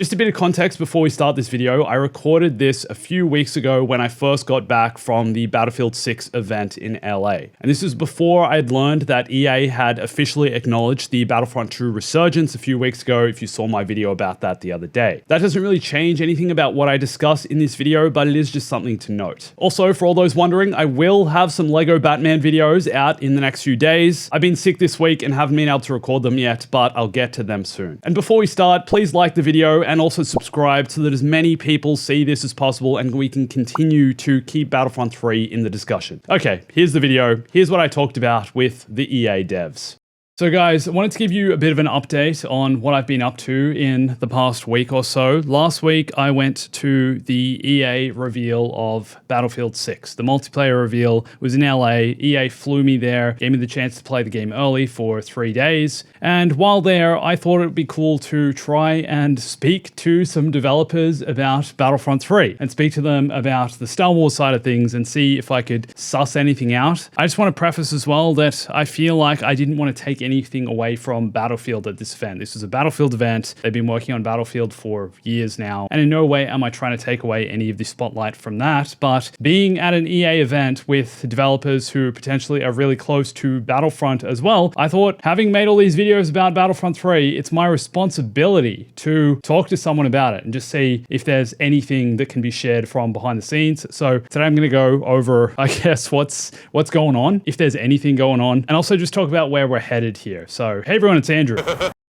Just a bit of context before we start this video, I recorded this a few weeks ago when I first got back from the Battlefield 6 event in LA. And this is before I'd learned that EA had officially acknowledged the Battlefront 2 resurgence a few weeks ago, if you saw my video about that the other day. That doesn't really change anything about what I discuss in this video, but it is just something to note. Also, for all those wondering, I will have some Lego Batman videos out in the next few days. I've been sick this week and haven't been able to record them yet, but I'll get to them soon. And before we start, please like the video and also subscribe so that as many people see this as possible and we can continue to keep Battlefront 3 in the discussion. Okay, here's the video. Here's what I talked about with the EA devs. So guys, I wanted to give you a bit of an update on what I've been up to in the past week or so. Last week, I went to the EA reveal of Battlefield 6. The multiplayer reveal was in LA. EA flew me there, gave me the chance to play the game early for 3 days. And while there, I thought it would be cool to try and speak to some developers about Battlefront 3 and speak to them about the Star Wars side of things and see if I could suss anything out. I just want to preface as well that I feel like I didn't want to take anything away from Battlefield at this event. This was a Battlefield event. They've been working on Battlefield for years now, and in no way am I trying to take away any of the spotlight from that, but being at an EA event with developers who potentially are really close to Battlefront as well, I thought, having made all these videos about Battlefront 3, it's my responsibility to talk to someone about it and just see if there's anything that can be shared from behind the scenes. So today I'm going to go over, I guess, what's going on, if there's anything going on, and also just talk about where we're headed here. So, hey everyone, it's Andrew.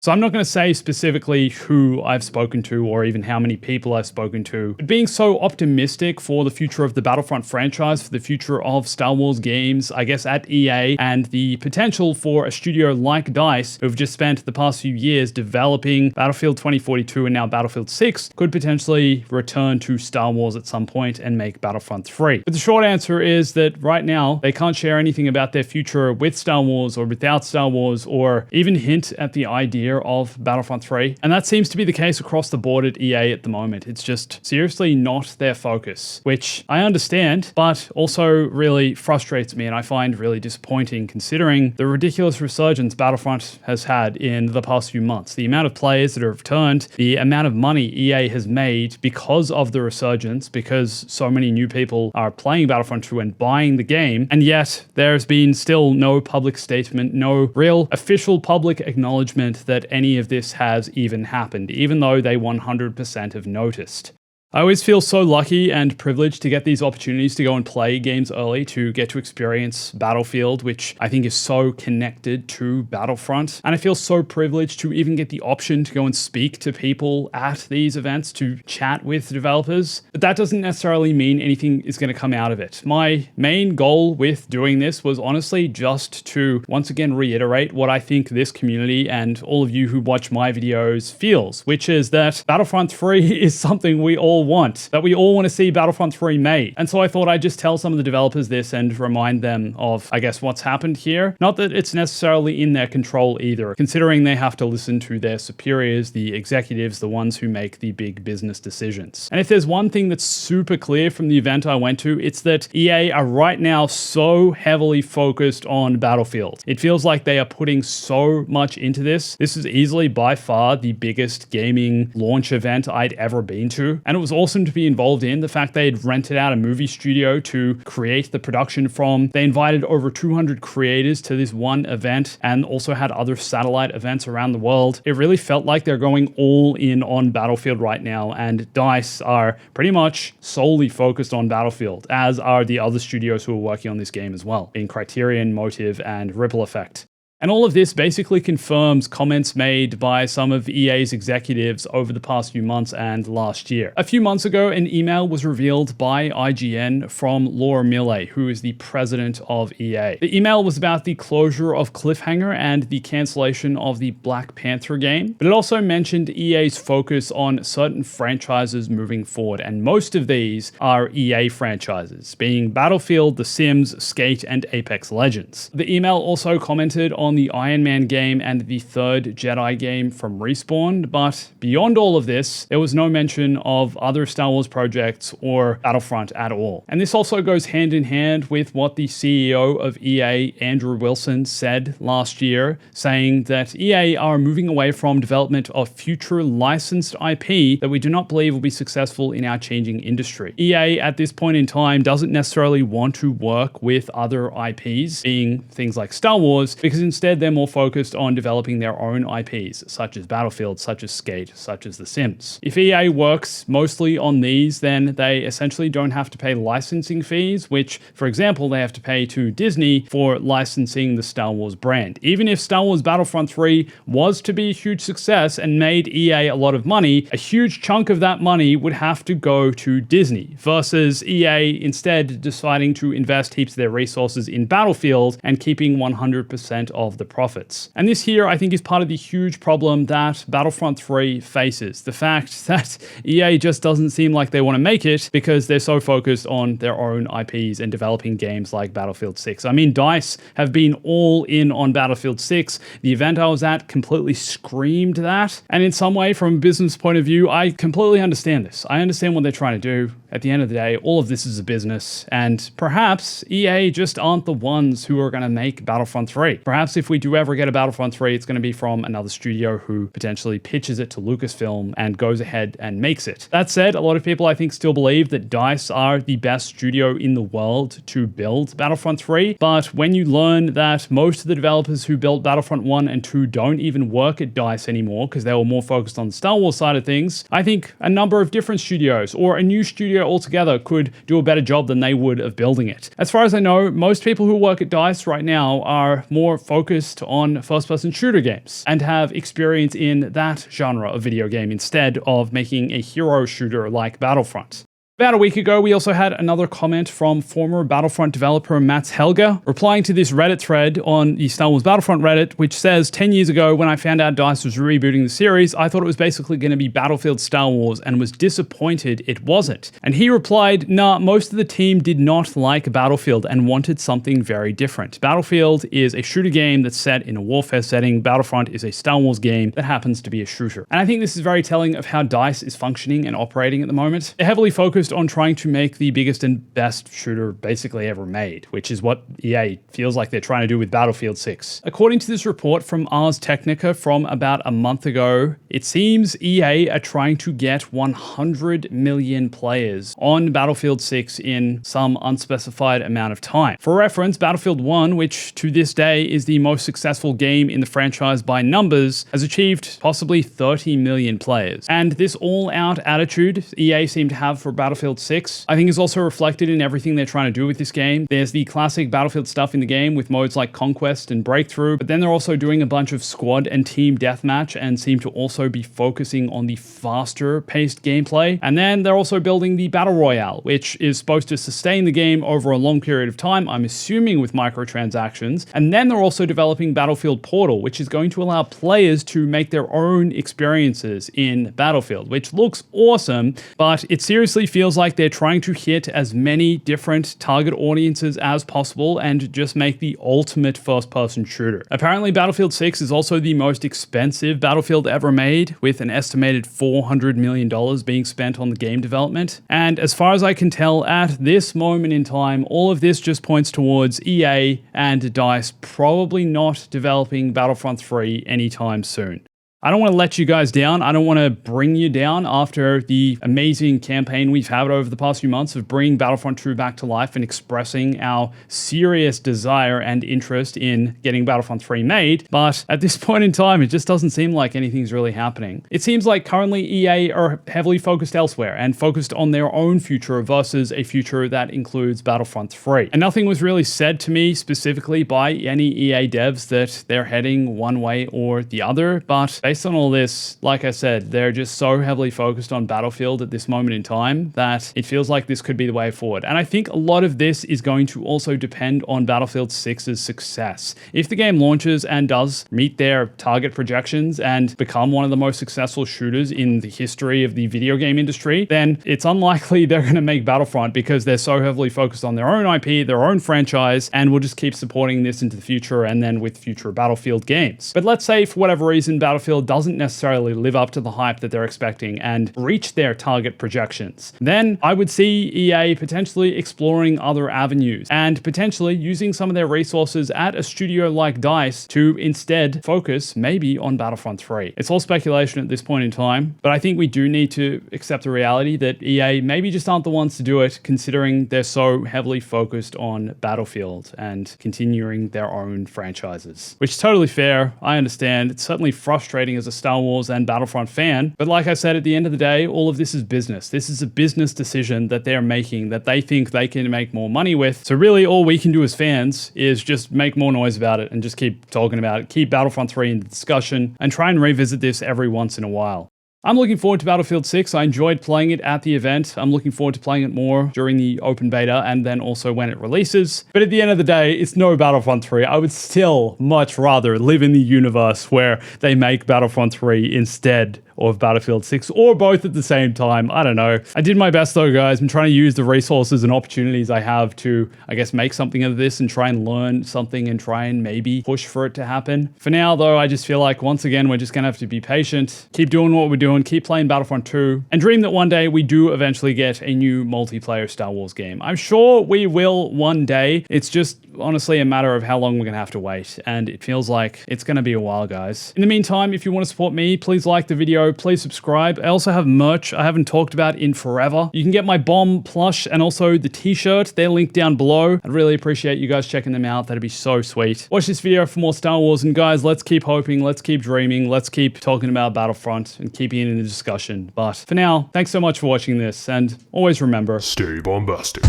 So I'm not going to say specifically who I've spoken to or even how many people I've spoken to, but being so optimistic for the future of the Battlefront franchise, for the future of Star Wars games, I guess at EA, and the potential for a studio like DICE, who've just spent the past few years developing Battlefield 2042 and now Battlefield 6, could potentially return to Star Wars at some point and make Battlefront 3. But the short answer is that right now, they can't share anything about their future with Star Wars or without Star Wars, or even hint at the idea of Battlefront 3. And that seems to be the case across the board at EA at the moment. It's just seriously not their focus, which I understand, but also really frustrates me and I find really disappointing considering the ridiculous resurgence Battlefront has had in the past few months. The amount of players that have returned, the amount of money EA has made because of the resurgence, because so many new people are playing Battlefront 2 and buying the game, and yet there's been still no public statement, no real official public acknowledgement that any of this has even happened, even though they 100% have noticed. I always feel so lucky and privileged to get these opportunities to go and play games early, to get to experience Battlefield, which I think is so connected to Battlefront. And I feel so privileged to even get the option to go and speak to people at these events, to chat with developers. But that doesn't necessarily mean anything is going to come out of it. My main goal with doing this was honestly just to once again reiterate what I think this community and all of you who watch my videos feels, which is that Battlefront 3 is something we all want, that we all want to see Battlefront 3 made. And so I thought I'd just tell some of the developers this and remind them of, I guess, what's happened here. Not that it's necessarily in their control either, considering they have to listen to their superiors, the executives, the ones who make the big business decisions. And if there's one thing that's super clear from the event I went to, it's that EA are right now so heavily focused on Battlefield. It feels like they are putting so much into this. This is easily by far the biggest gaming launch event I'd ever been to. And it was awesome to be involved in. The fact they had rented out a movie studio to create the production from. They invited over 200 creators to this one event and also had other satellite events around the world. It really felt like they're going all in on Battlefield right now, and DICE are pretty much solely focused on Battlefield, as are the other studios who are working on this game as well, being Criterion, Motive, and Ripple Effect. And all of this basically confirms comments made by some of EA's executives over the past few months and last year. A few months ago, an email was revealed by IGN from Laura Millet, who is the president of EA. The email was about the closure of Cliffhanger and the cancellation of the Black Panther game, but it also mentioned EA's focus on certain franchises moving forward, and most of these are EA franchises, being Battlefield, The Sims, Skate, and Apex Legends. The email also commented on on the Iron Man game and the third Jedi game from Respawn, but beyond all of this, there was no mention of other Star Wars projects or Battlefront at all. And this also goes hand in hand with what the CEO of EA, Andrew Wilson, said last year, saying that EA are moving away from development of future licensed IP that we do not believe will be successful in our changing industry. EA at this point in time doesn't necessarily want to work with other IPs, being things like Star Wars, because instead they're more focused on developing their own IPs, such as Battlefield, such as Skate, such as The Sims. If EA works mostly on these, then they essentially don't have to pay licensing fees, which, for example, they have to pay to Disney for licensing the Star Wars brand. Even if Star Wars Battlefront 3 was to be a huge success and made EA a lot of money, a huge chunk of that money would have to go to Disney, versus EA instead deciding to invest heaps of their resources in Battlefield and keeping 100% of the profits. And this here, I think, is part of the huge problem that Battlefront 3 faces. The fact that EA just doesn't seem like they want to make it because they're so focused on their own IPs and developing games like Battlefield 6. I mean, DICE have been all in on Battlefield 6. The event I was at completely screamed that. And in some way, from a business point of view, I completely understand this. I understand what they're trying to do. At the end of the day, all of this is a business, and perhaps EA just aren't the ones who are going to make Battlefront 3. Perhaps if we do ever get a Battlefront 3, it's going to be from another studio who potentially pitches it to Lucasfilm and goes ahead and makes it. That said, a lot of people I think still believe that DICE are the best studio in the world to build Battlefront 3, but when you learn that most of the developers who built Battlefront 1 and 2 don't even work at DICE anymore because they were more focused on the Star Wars side of things, I think a number of different studios or a new studio altogether could do a better job than they would of building it. As far as I know, most people who work at DICE right now are more focused on first-person shooter games and have experience in that genre of video game instead of making a hero shooter like Battlefront. About a week ago, we also had another comment from former Battlefront developer Mats Helge, replying to this Reddit thread on the Star Wars Battlefront Reddit, which says, 10 years ago, when I found out DICE was rebooting the series, I thought it was basically going to be Battlefield Star Wars and was disappointed it wasn't. And he replied, nah, most of the team did not like Battlefield and wanted something very different. Battlefield is a shooter game that's set in a warfare setting. Battlefront is a Star Wars game that happens to be a shooter. And I think this is very telling of how DICE is functioning and operating at the moment. They're heavily focused on trying to make the biggest and best shooter basically ever made, which is what EA feels like they're trying to do with Battlefield 6. According to this report from Ars Technica from about a month ago, it seems EA are trying to get 100 million players on Battlefield 6 in some unspecified amount of time. For reference, Battlefield 1, which to this day is the most successful game in the franchise by numbers, has achieved possibly 30 million players. And this all-out attitude EA seem to have for Battlefield 6 I think is also reflected in everything they're trying to do with this game. There's the classic Battlefield stuff in the game with modes like Conquest and Breakthrough, but then they're also doing a bunch of squad and team deathmatch and seem to also be focusing on the faster paced gameplay. And then they're also building the Battle Royale, which is supposed to sustain the game over a long period of time, I'm assuming with microtransactions. And then they're also developing Battlefield Portal, which is going to allow players to make their own experiences in Battlefield, which looks awesome, but it seriously feels like they're trying to hit as many different target audiences as possible and just make the ultimate first-person shooter. Apparently, Battlefield 6 is also the most expensive Battlefield ever made, with an estimated $400 million being spent on the game development. And as far as I can tell, at this moment in time, all of this just points towards EA and DICE probably not developing Battlefront 3 anytime soon. I don't want to let you guys down. I don't want to bring you down after the amazing campaign we've had over the past few months of bringing Battlefront 2 back to life and expressing our serious desire and interest in getting Battlefront 3 made. But at this point in time, it just doesn't seem like anything's really happening. It seems like currently EA are heavily focused elsewhere and focused on their own future versus a future that includes Battlefront 3. And nothing was really said to me specifically by any EA devs that they're heading one way or the other, but based on all this, like I said, they're just so heavily focused on Battlefield at this moment in time that it feels like this could be the way forward. And I think a lot of this is going to also depend on Battlefield 6's success. If the game launches and does meet their target projections and become one of the most successful shooters in the history of the video game industry, then it's unlikely they're going to make Battlefront because they're so heavily focused on their own IP, their own franchise, and will just keep supporting this into the future and then with future Battlefield games. But let's say for whatever reason, Battlefield doesn't necessarily live up to the hype that they're expecting and reach their target projections. Then I would see EA potentially exploring other avenues and potentially using some of their resources at a studio like DICE to instead focus maybe on Battlefront 3. It's all speculation at this point in time, but I think we do need to accept the reality that EA maybe just aren't the ones to do it, considering they're so heavily focused on Battlefield and continuing their own franchises. Which is totally fair, I understand. It's certainly frustrating as a Star Wars and Battlefront fan, but like I said, at the end of the day, all of this is business. This is a business decision that they're making that they think they can make more money with. So really all we can do as fans is just make more noise about it and just keep talking about it, keep Battlefront 3 in the discussion, and try and revisit this every once in a while. I'm looking forward to Battlefield 6. I enjoyed playing it at the event. I'm looking forward to playing it more during the open beta and then also when it releases. But at the end of the day, it's no Battlefront 3. I would still much rather live in the universe where they make Battlefront 3 instead of Battlefield 6, or both at the same time. I don't know. I did my best though, guys. I'm trying to use the resources and opportunities I have to, I guess, make something of this and try and learn something and try and maybe push for it to happen. For now though, I just feel like once again, we're just gonna have to be patient, keep doing what we're doing, keep playing Battlefront 2, and dream that one day we do eventually get a new multiplayer Star Wars game. I'm sure we will one day. It's just honestly a matter of how long we're gonna have to wait, and it feels like it's gonna be a while, guys. In the meantime, if you want to support me, please like the video, please subscribe. I also have merch I haven't talked about in forever. You can get my bomb plush and also the t-shirt. They're linked down below. I'd really appreciate you guys checking them out. That'd be so sweet. Watch this video for more Star Wars, and guys, let's keep hoping, let's keep dreaming, let's keep talking about Battlefront and keeping it in the discussion. But for now, thanks so much for watching this, and always remember, stay bombastic.